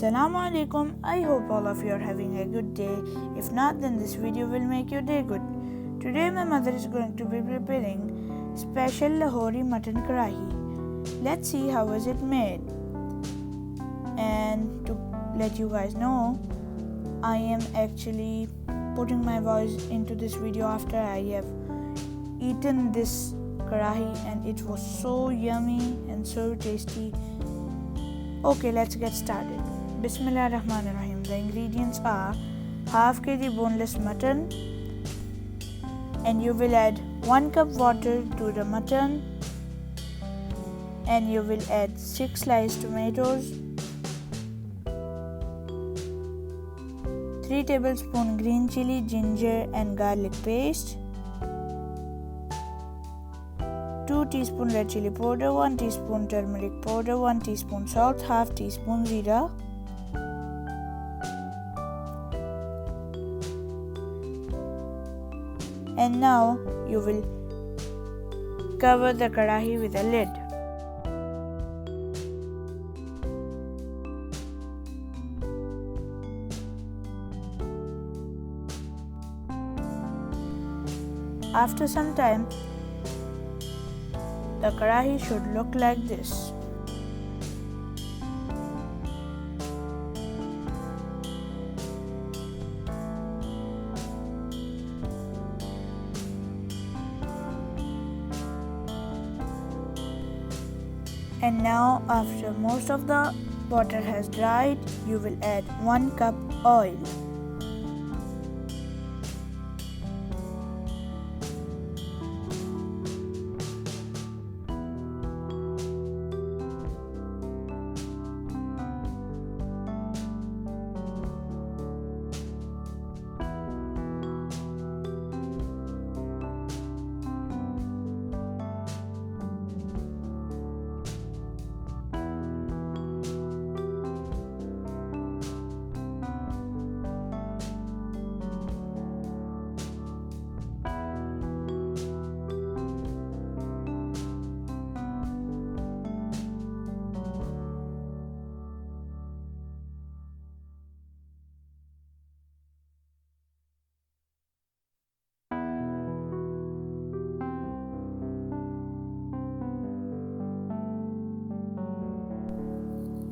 Assalamu alaikum. I hope all of you are having a good day. If not, then this video will make your day good. Today my mother is going to be preparing special Lahori Mutton Karahi. Let's see how is it made. And to let you guys know, I am actually putting my voice into this video after I have eaten this karahi and it was so yummy and so tasty. Okay, let's get started. Bismillahirrahmanirrahim. The ingredients are half kg boneless mutton, and you will add 1 cup water to the mutton, and you will add 6 sliced tomatoes, 3 tablespoon green chili, ginger and garlic paste, 2 teaspoon red chili powder, 1 teaspoon turmeric powder, 1 teaspoon salt, half teaspoon jeera. And now you will cover the karahi with a lid. After some time, the karahi should look like this. And now, after most of the water has dried, you will add 1 cup oil.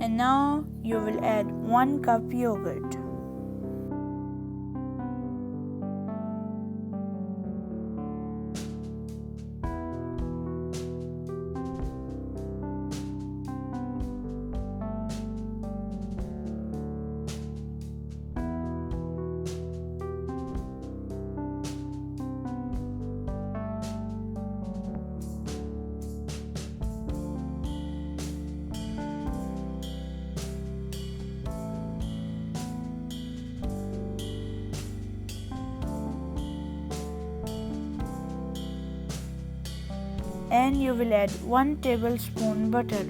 And now you will add 1 cup yogurt. And you will add 1 tablespoon butter.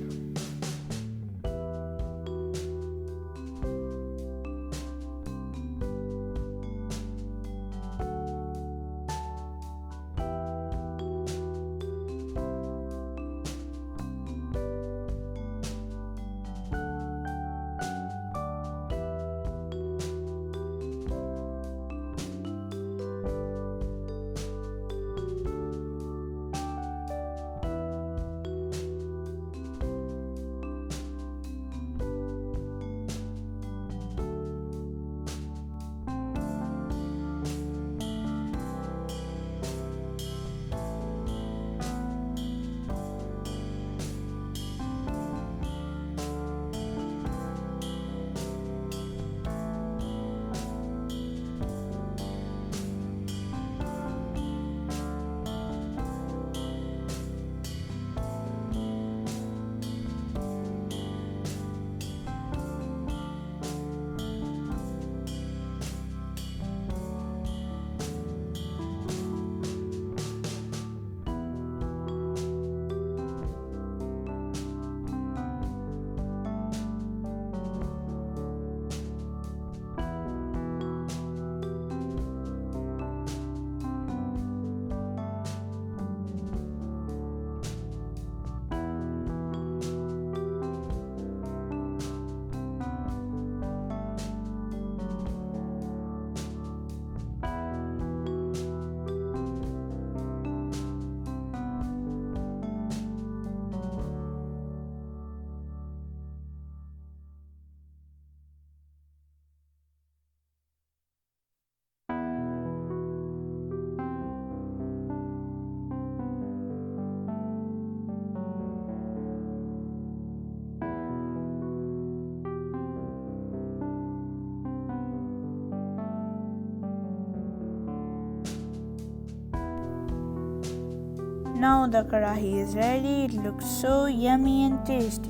Now the karahi is ready. It looks so yummy and tasty.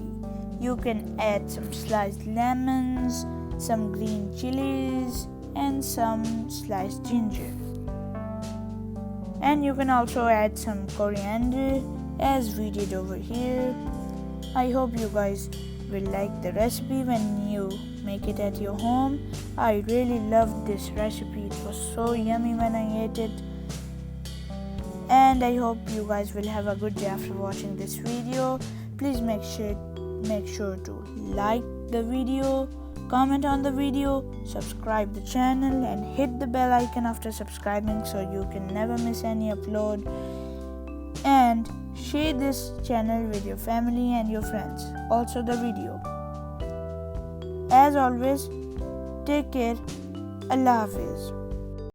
You can add some sliced lemons, some green chilies, and some sliced ginger. And you can also add some coriander as we did over here. I hope you guys will like the recipe when you make it at your home. I really loved this recipe. It was so yummy when I ate it. And I hope you guys will have a good day after watching this video. Please make sure to like the video, comment on the video, subscribe the channel, and hit the bell icon after subscribing so you can never miss any upload. And share this channel with your family and your friends. Also the video. As always, take care. Allah Hafiz.